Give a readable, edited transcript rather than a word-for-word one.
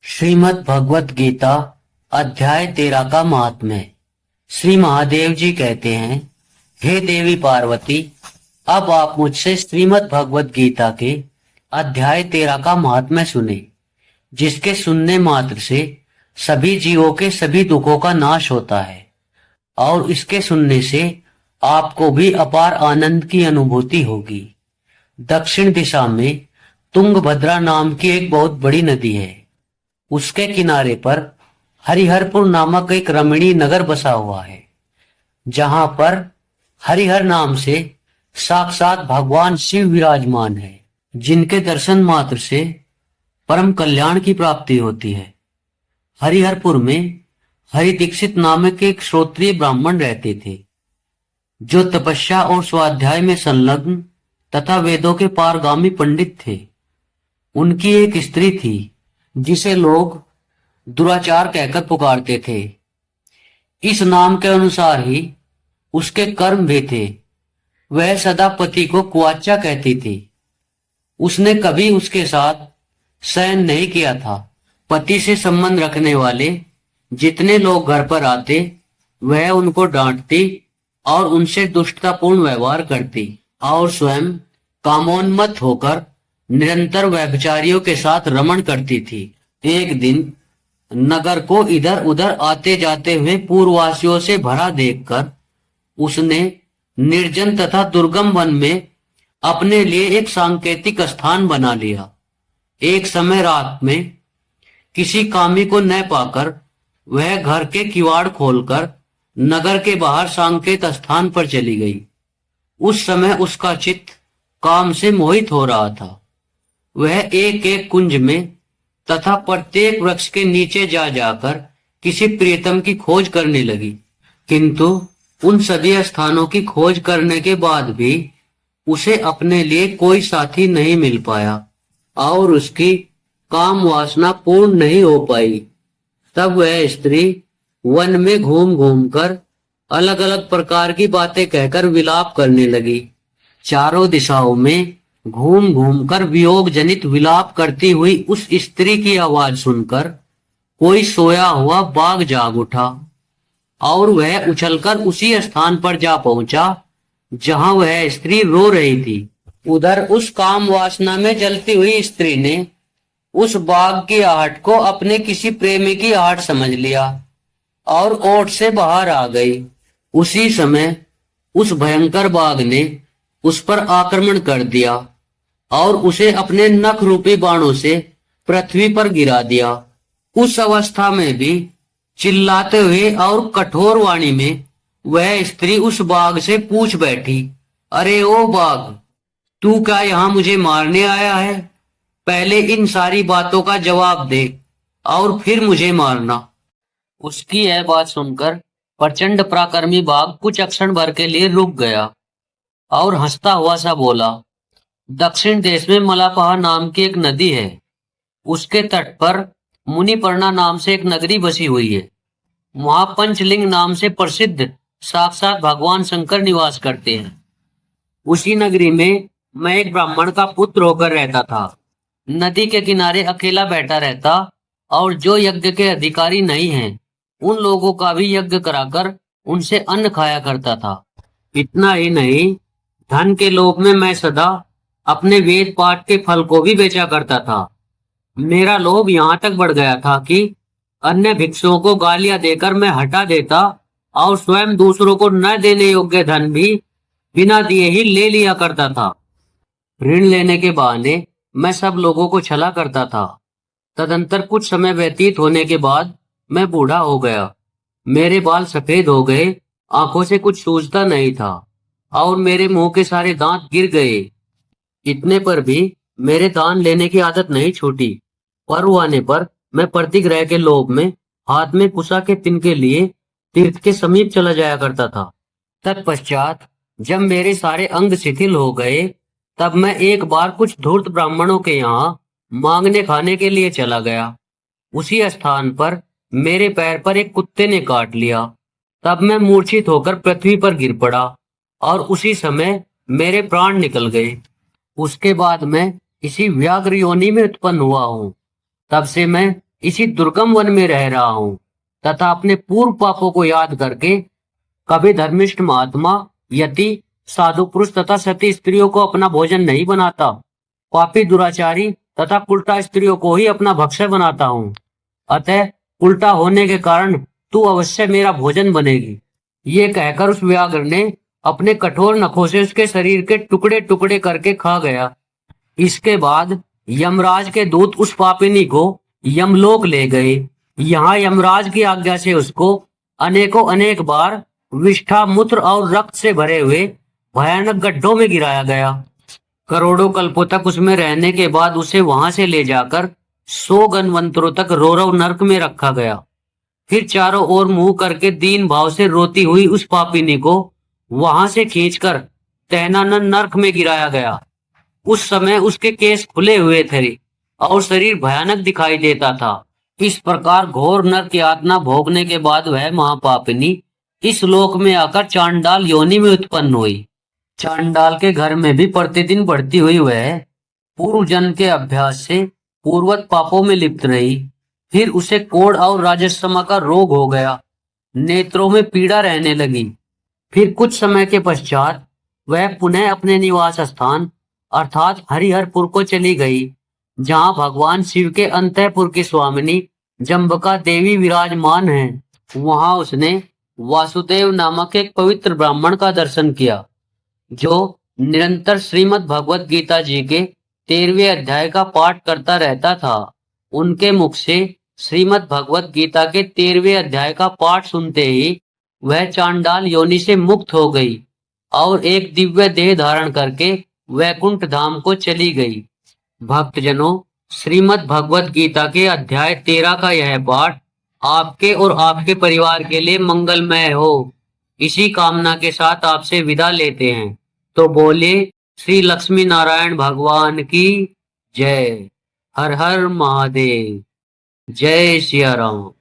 श्रीमद् भगवत गीता अध्याय 13 का महात्म्य। श्री महादेव जी कहते हैं, हे देवी पार्वती, अब आप मुझसे श्रीमद् भगवत गीता के अध्याय 13 का महात्म्य सुने, जिसके सुनने मात्र से सभी जीवों के सभी दुखों का नाश होता है और इसके सुनने से आपको भी अपार आनंद की अनुभूति होगी। दक्षिण दिशा में तुंगभद्रा नाम की एक बहुत बड़ी नदी है। उसके किनारे पर हरिहरपुर नामक एक रमणीय नगर बसा हुआ है, जहां पर हरिहर नाम से साक्षात भगवान शिव विराजमान है, जिनके दर्शन मात्र से परम कल्याण की प्राप्ति होती है। हरिहरपुर में हरि दीक्षित नामक एक श्रोत्रिय ब्राह्मण रहते थे, जो तपस्या और स्वाध्याय में संलग्न तथा वेदों के पारगामी पंडित थे। उनकी एक स्त्री थी, जिसे लोग दुराचार कहकर पुकारते थे। इस नाम के अनुसार ही उसके कर्म भी थे। वह सदा पति को कुआचा कहती थी। उसने कभी उसके साथ शयन नहीं किया था। पति से संबंध रखने वाले जितने लोग घर पर आते, वह उनको डांटती और उनसे दुष्टतापूर्ण व्यवहार करती और स्वयं कामोन्मत्त होकर निरंतर व्यभिचारियों के साथ रमण करती थी। एक दिन नगर को इधर उधर आते जाते हुए पूर्ववासियों से भरा देखकर उसने निर्जन तथा दुर्गम वन में अपने लिए एक सांकेतिक स्थान बना लिया। एक समय रात में किसी कामी को न पाकर वह घर के किवाड़ खोलकर नगर के बाहर सांकेत स्थान पर चली गई। उस समय उसका चित्त काम से मोहित हो रहा था। वह एक एक कुंज में तथा प्रत्येक वृक्ष के नीचे जा जाकर किसी प्रियतम की खोज करने लगी, किंतु उन सभी स्थानों की खोज करने के बाद भी उसे अपने लिए कोई साथी नहीं मिल पाया और उसकी काम वासना पूर्ण नहीं हो पाई। तब वह स्त्री वन में घूम घूम कर अलग अलग प्रकार की बातें कहकर विलाप करने लगी। चारों दिशाओं में घूम घूम कर वियोग जनित विलाप करती हुई उस स्त्री की आवाज सुनकर कोई सोया हुआ बाघ जाग उठा और वह उछलकर उसी स्थान पर जा पहुंचा जहां वह स्त्री रो रही थी। उधर उस काम वासना में जलती हुई स्त्री ने उस बाघ की आहट को अपने किसी प्रेमी की आहट समझ लिया और ओट से बाहर आ गई। उसी समय उस भयंकर बाघ ने उस पर आक्रमण कर दिया और उसे अपने नख रूपी बाणों से पृथ्वी पर गिरा दिया। उस अवस्था में भी चिल्लाते हुए और कठोर वाणी में वह स्त्री उस बाघ से पूछ बैठी, अरे ओ बाघ, तू क्या यहाँ मुझे मारने आया है? पहले इन सारी बातों का जवाब दे और फिर मुझे मारना। उसकी यह बात सुनकर प्रचंड पराक्रमी बाघ कुछ क्षण भर के लिए रुक गया और हंसता हुआ सा बोला, दक्षिण देश में मलापहा नाम की एक नदी है। उसके तट पर मुनिपर्णा नाम से एक नगरी बसी हुई है। वहां पंचलिंग नाम से प्रसिद्ध साक्षात भगवान शंकर निवास करते हैं। उसी नगरी में मैं एक ब्राह्मण का पुत्र होकर रहता था। नदी के किनारे अकेला बैठा रहता और जो यज्ञ के अधिकारी नहीं हैं, उन लोगों का भी यज्ञ कराकर उनसे अन्न खाया करता था। इतना ही नहीं, धन के लोभ में मैं सदा अपने वेद पाठ के फल को भी बेचा करता था। मेरा लोभ यहाँ तक बढ़ गया था कि अन्य भिक्षुओं को गालियां देकर मैं हटा देता और स्वयं दूसरों को न देने योग्य धन भी बिना दिए ही ले लिया करता था। ऋण लेने के बहाने मैं सब लोगों को छला करता था। तदंतर कुछ समय व्यतीत होने के बाद मैं बूढ़ा हो गया। मेरे बाल सफेद हो गए, आंखों से कुछ सूझता नहीं था और मेरे मुंह के सारे दांत गिर गए। इतने पर भी मेरे दान लेने की आदत नहीं छूटी। पर्व आने पर मैं प्रतिग्रह के लोभ में हाथ में कुशा के तिनके लिए तीर्थ के समीप चला जाया करता था। तत्पश्चात जब मेरे सारे अंग शिथिल हो गए, तब मैं एक बार कुछ धूर्त ब्राह्मणों के यहाँ मांगने खाने के लिए चला गया। उसी स्थान पर मेरे पैर पर एक कुत्ते ने काट लिया। तब मैं मूर्छित होकर पृथ्वी पर गिर पड़ा और उसी समय मेरे प्राण निकल गए। उसके बाद मैं इसी व्याघ्र योनि में उत्पन्न हुआ हूँ। तब से मैं इसी दुर्गम वन में रह रहा हूँ तथा अपने पूर्व पापों को याद करके कभी धर्मिष्ठ महात्मा, यति, साधु पुरुष तथा सती स्त्रियों को अपना भोजन नहीं बनाता। पापी, दुराचारी तथा उल्टा स्त्रियों को ही अपना भक्ष्य बनाता हूँ। अतः उल्टा होने के कारण तू अवश्य मेरा भोजन बनेगी। ये कहकर उस व्याघ्र ने अपने कठोर नखों से उसके शरीर के टुकड़े टुकड़े करके खा गया। इसके बाद यमराज के दूत उस पापिनी को यमलोक ले गए। यहाँ यमराज की आज्ञा से उसको अनेकों अनेक बार विष्ठा, मूत्र और रक्त से भरे हुए भयानक गड्ढों में गिराया गया। करोड़ों कल्पों तक उसमें रहने के बाद उसे वहां से ले जाकर 100 गनवंतरों तक रौरव नरक में रखा गया। फिर चारों ओर मुंह करके दीन भाव से रोती हुई उस पापिनी को वहां से खींचकर तहनानन नरक में गिराया गया। उस समय उसके केस खुले हुए थे और शरीर भयानक दिखाई देता था। इस प्रकार घोर नरक यातना भोगने के बाद वह महापापिनी इस लोक में आकर चांडाल योनि में उत्पन्न हुई। चांडाल के घर में भी प्रतिदिन बढ़ती हुई वह पूर्व जन्म के अभ्यास से पूर्वत पापों में लिप्त रही। फिर उसे कोढ़ और राजस्थमा का रोग हो गया। नेत्रों में पीड़ा रहने लगी। फिर कुछ समय के पश्चात वह पुनः अपने निवास स्थान अर्थात हरिहरपुर को चली गई, जहां भगवान शिव के अंतःपुर की स्वामिनी जम्बका देवी विराजमान हैं। वहां उसने वासुदेव नामक एक पवित्र ब्राह्मण का दर्शन किया, जो निरंतर श्रीमद् भगवत गीता जी के 13वें अध्याय का पाठ करता रहता था। उनके मुख से श्रीमद् भगवत गीता के 13वें अध्याय का पाठ सुनते ही वह चांडाल योनि से मुक्त हो गई और एक दिव्य देह धारण करके वैकुंठ धाम को चली गई। भक्तजनों, श्रीमद् भगवत गीता के अध्याय 13 का यह पाठ आपके और आपके परिवार के लिए मंगलमय हो, इसी कामना के साथ आपसे विदा लेते हैं। तो बोले श्री लक्ष्मी नारायण भगवान की जय। हर हर महादेव। जय सिया राम।